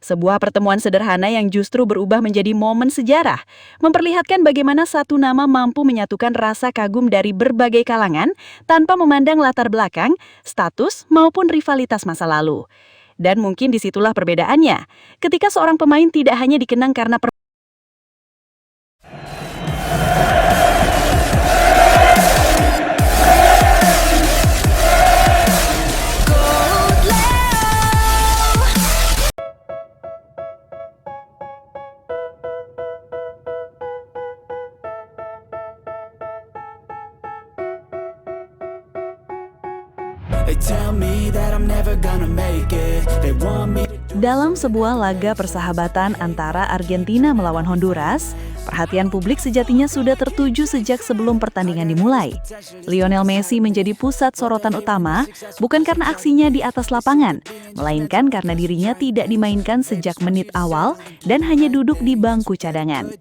Sebuah pertemuan sederhana yang justru berubah menjadi momen sejarah, memperlihatkan bagaimana satu nama mampu menyatukan rasa kagum dari berbagai kalangan tanpa memandang latar belakang, status, maupun rivalitas masa lalu. Dan mungkin disitulah perbedaannya, ketika seorang pemain tidak hanya dikenang karena They tell me that I'm never gonna make it. They want me to Dalam sebuah laga persahabatan antara Argentina melawan Honduras, perhatian publik sejatinya sudah tertuju sejak sebelum pertandingan dimulai. Lionel Messi menjadi pusat sorotan utama bukan karena aksinya di atas lapangan, melainkan karena dirinya tidak dimainkan sejak menit awal dan hanya duduk di bangku cadangan.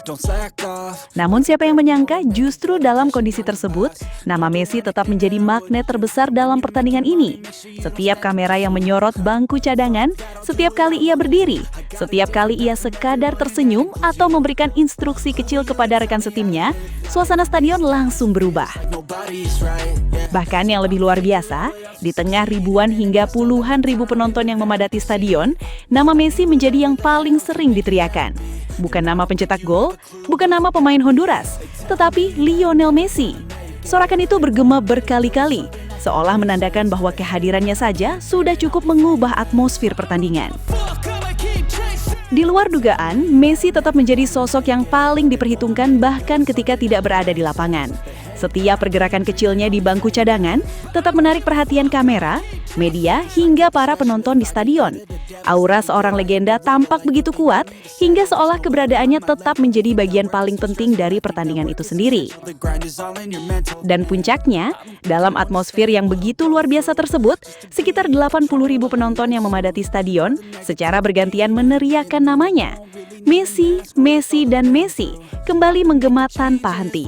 don't slack off. Namun siapa yang menyangka justru dalam kondisi tersebut, nama Messi tetap menjadi magnet terbesar dalam pertandingan ini. Setiap kamera yang menyorot bangku cadangan, setiap kali ia berdiri, setiap kali ia sekadar tersenyum atau memberikan instruksi kecil kepada rekan setimnya, suasana stadion langsung berubah. Nobody's right. Yeah. Bahkan yang lebih luar biasa, di tengah ribuan hingga puluhan ribu penonton yang memadati stadion, nama Messi menjadi yang paling sering diteriakan. Bukan nama pencetak gol, bukan nama pemain Honduras, tetapi Lionel Messi. Sorakan itu bergema berkali-kali, seolah menandakan bahwa kehadirannya saja sudah cukup mengubah atmosfer pertandingan. Di luar dugaan, Messi tetap menjadi sosok yang paling diperhitungkan bahkan ketika tidak berada di lapangan. Setiap pergerakan kecilnya di bangku cadangan tetap menarik perhatian kamera, media, hingga para penonton di stadion. Aura seorang legenda tampak begitu kuat hingga seolah keberadaannya tetap menjadi bagian paling penting dari pertandingan itu sendiri. The grind is all in your mental. Dan puncaknya, dalam atmosfer yang begitu luar biasa tersebut, sekitar 80.000 penonton yang memadati stadion secara bergantian meneriakkan namanya. Messi, Messi, dan Messi kembali menggema tanpa henti.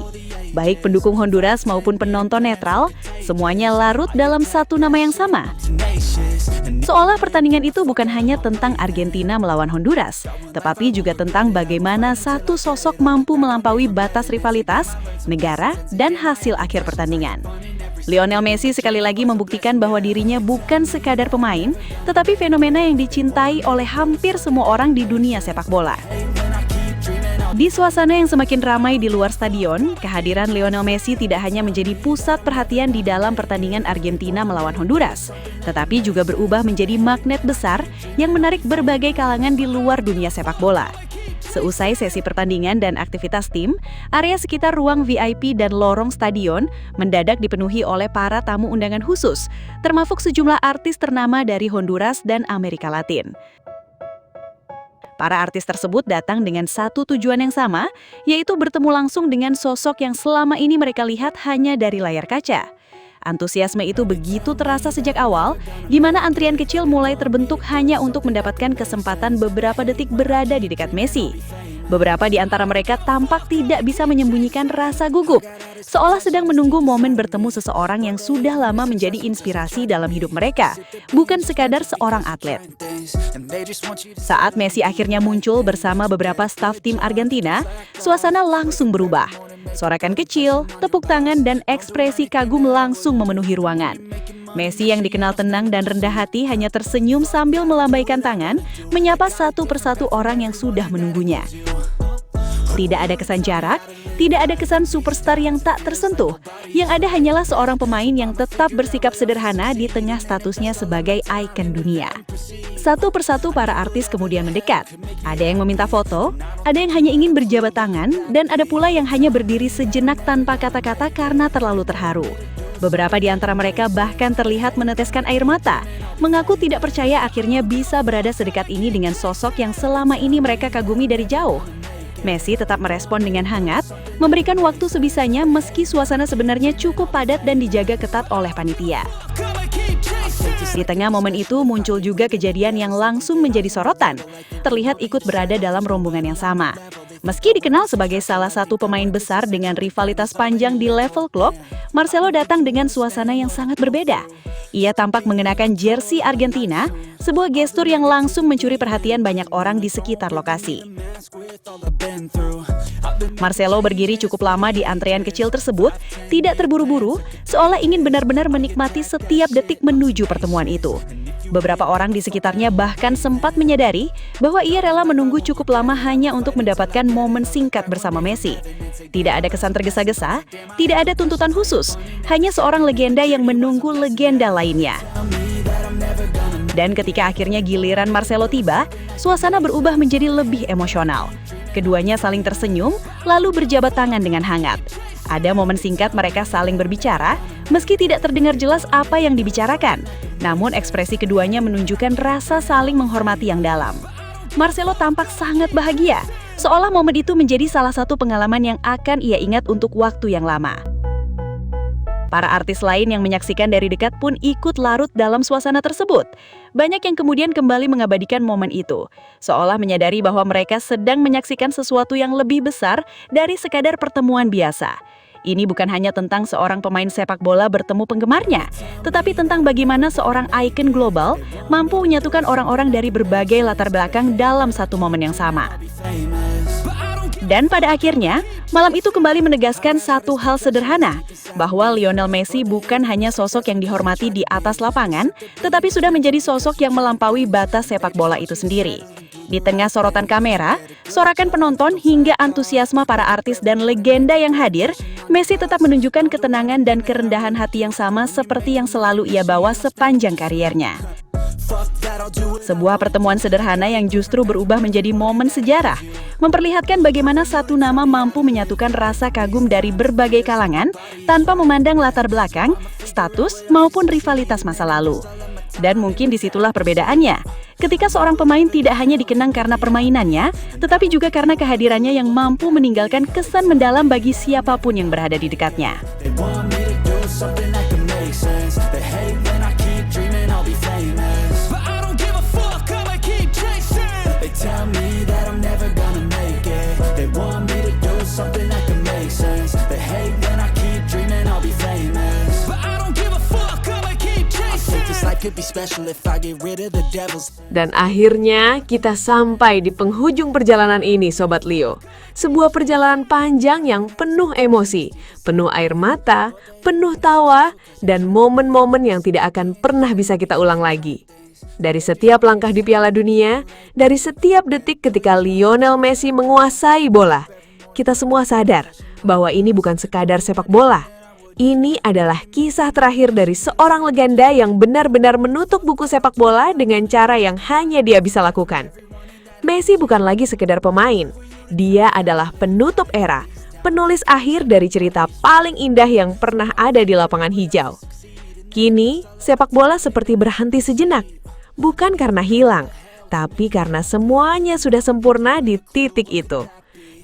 Baik pendukung Honduras maupun penonton netral, semuanya larut dalam satu nama yang sama. Tenacious and Seolah pertandingan itu bukan hanya tentang Argentina melawan Honduras, tetapi juga tentang bagaimana satu sosok mampu melampaui batas rivalitas, negara, dan hasil akhir pertandingan. Lionel Messi sekali lagi membuktikan bahwa dirinya bukan sekadar pemain, tetapi fenomena yang dicintai oleh hampir semua orang di dunia sepak bola. Di suasana yang semakin ramai di luar stadion, kehadiran Lionel Messi tidak hanya menjadi pusat perhatian di dalam pertandingan Argentina melawan Honduras, tetapi juga berubah menjadi magnet besar yang menarik berbagai kalangan di luar dunia sepak bola. Seusai sesi pertandingan dan aktivitas tim, area sekitar ruang VIP dan lorong stadion mendadak dipenuhi oleh para tamu undangan khusus, termasuk sejumlah artis ternama dari Honduras dan Amerika Latin. Para artis tersebut datang dengan satu tujuan yang sama, yaitu bertemu langsung dengan sosok yang selama ini mereka lihat hanya dari layar kaca. Antusiasme itu begitu terasa sejak awal, di mana antrian kecil mulai terbentuk hanya untuk mendapatkan kesempatan beberapa detik berada di dekat Messi. Beberapa di antara mereka tampak tidak bisa menyembunyikan rasa gugup, seolah sedang menunggu momen bertemu seseorang yang sudah lama menjadi inspirasi dalam hidup mereka, bukan sekadar seorang atlet. things, and they just want you to Saat Messi akhirnya muncul bersama beberapa staf tim Argentina, suasana langsung berubah. Sorakan kecil, tepuk tangan, dan ekspresi kagum langsung memenuhi ruangan. Messi yang dikenal tenang dan rendah hati hanya tersenyum sambil melambaikan tangan, menyapa satu persatu orang yang sudah menunggunya. Tidak ada kesan jarak, tidak ada kesan superstar yang tak tersentuh. Yang ada hanyalah seorang pemain yang tetap bersikap sederhana di tengah statusnya sebagai ikon dunia. Satu persatu para artis kemudian mendekat. Ada yang meminta foto, ada yang hanya ingin berjabat tangan, dan ada pula yang hanya berdiri sejenak tanpa kata-kata karena terlalu terharu. Beberapa di antara mereka bahkan terlihat meneteskan air mata, mengaku tidak percaya akhirnya bisa berada sedekat ini dengan sosok yang selama ini mereka kagumi dari jauh. Messi tetap merespon dengan hangat, memberikan waktu sebisanya meski suasana sebenarnya cukup padat dan dijaga ketat oleh panitia. Di tengah momen itu muncul juga kejadian yang langsung menjadi sorotan. Terlihat ikut berada dalam rombongan yang sama. Meski dikenal sebagai salah satu pemain besar dengan rivalitas panjang di level klub, Marcelo datang dengan suasana yang sangat berbeda. Ia tampak mengenakan jersey Argentina, sebuah gestur yang langsung mencuri perhatian banyak orang di sekitar lokasi. Marcelo berdiri cukup lama di antrean kecil tersebut, tidak terburu-buru, seolah ingin benar-benar menikmati setiap detik menuju pertemuan itu. Beberapa orang di sekitarnya bahkan sempat menyadari bahwa ia rela menunggu cukup lama hanya untuk mendapatkan momen singkat bersama Messi. Tidak ada kesan tergesa-gesa, tidak ada tuntutan khusus, hanya seorang legenda yang menunggu legenda lainnya. Dan ketika akhirnya giliran Marcelo tiba, suasana berubah menjadi lebih emosional. Keduanya saling tersenyum, lalu berjabat tangan dengan hangat. Ada momen singkat mereka saling berbicara, meski tidak terdengar jelas apa yang dibicarakan. Namun ekspresi keduanya menunjukkan rasa saling menghormati yang dalam. Marcelo tampak sangat bahagia, seolah momen itu menjadi salah satu pengalaman yang akan ia ingat untuk waktu yang lama. Para artis lain yang menyaksikan dari dekat pun ikut larut dalam suasana tersebut. Banyak yang kemudian kembali mengabadikan momen itu, seolah menyadari bahwa mereka sedang menyaksikan sesuatu yang lebih besar dari sekadar pertemuan biasa. Ini bukan hanya tentang seorang pemain sepak bola bertemu penggemarnya, tetapi tentang bagaimana seorang ikon global mampu menyatukan orang-orang dari berbagai latar belakang dalam satu momen yang sama. Dan pada akhirnya, malam itu kembali menegaskan satu hal sederhana, bahwa Lionel Messi bukan hanya sosok yang dihormati di atas lapangan, tetapi sudah menjadi sosok yang melampaui batas sepak bola itu sendiri. Di tengah sorotan kamera, sorakan penonton hingga antusiasme para artis dan legenda yang hadir, Messi tetap menunjukkan ketenangan dan kerendahan hati yang sama seperti yang selalu ia bawa sepanjang kariernya. Sebuah pertemuan sederhana yang justru berubah menjadi momen sejarah, memperlihatkan bagaimana satu nama mampu menyatukan rasa kagum dari berbagai kalangan tanpa memandang latar belakang, status, maupun rivalitas masa lalu. Dan mungkin disitulah perbedaannya, ketika seorang pemain tidak hanya dikenang karena permainannya, tetapi juga karena kehadirannya yang mampu meninggalkan kesan mendalam bagi siapapun yang berada di dekatnya. Dan akhirnya kita sampai di penghujung perjalanan ini, Sobat Leo. Sebuah perjalanan panjang yang penuh emosi, penuh air mata, penuh tawa, dan momen-momen yang tidak akan pernah bisa kita ulang lagi. Dari setiap langkah di Piala Dunia, dari setiap detik ketika Lionel Messi menguasai bola, kita semua sadar bahwa ini bukan sekadar sepak bola. Ini adalah kisah terakhir dari seorang legenda yang benar-benar menutup buku sepak bola dengan cara yang hanya dia bisa lakukan. Messi bukan lagi sekedar pemain, dia adalah penutup era, penulis akhir dari cerita paling indah yang pernah ada di lapangan hijau. Kini, sepak bola seperti berhenti sejenak, bukan karena hilang, tapi karena semuanya sudah sempurna di titik itu.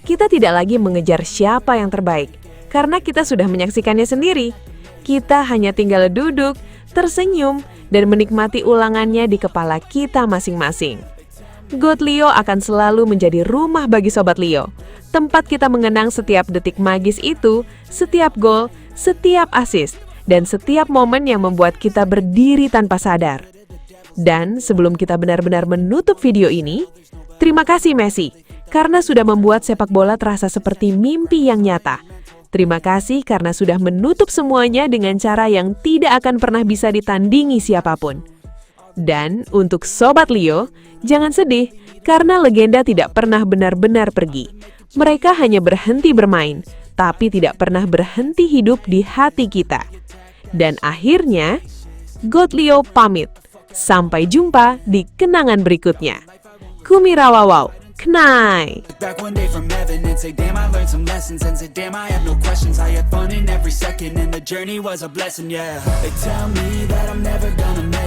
Kita tidak lagi mengejar siapa yang terbaik, karena kita sudah menyaksikannya sendiri. Kita hanya tinggal duduk, tersenyum, dan menikmati ulangannya di kepala kita masing-masing. GOAT Leo akan selalu menjadi rumah bagi Sobat Leo, tempat kita mengenang setiap detik magis itu, setiap gol, setiap assist, dan setiap momen yang membuat kita berdiri tanpa sadar. Dan sebelum kita benar-benar menutup video ini, terima kasih Messi, karena sudah membuat sepak bola terasa seperti mimpi yang nyata. Terima kasih karena sudah menutup semuanya dengan cara yang tidak akan pernah bisa ditandingi siapapun. Dan untuk Sobat Leo, jangan sedih karena legenda tidak pernah benar-benar pergi. Mereka hanya berhenti bermain, tapi tidak pernah berhenti hidup di hati kita. Dan akhirnya, GOAT Leo pamit. Sampai jumpa di kenangan berikutnya. Kumirawawau. Knai. Back one day from heaven and say damn I learned some lessons and say damn I have no questions. I had fun in every second and the journey was a blessing, yeah. They tell me that I'm never gonna make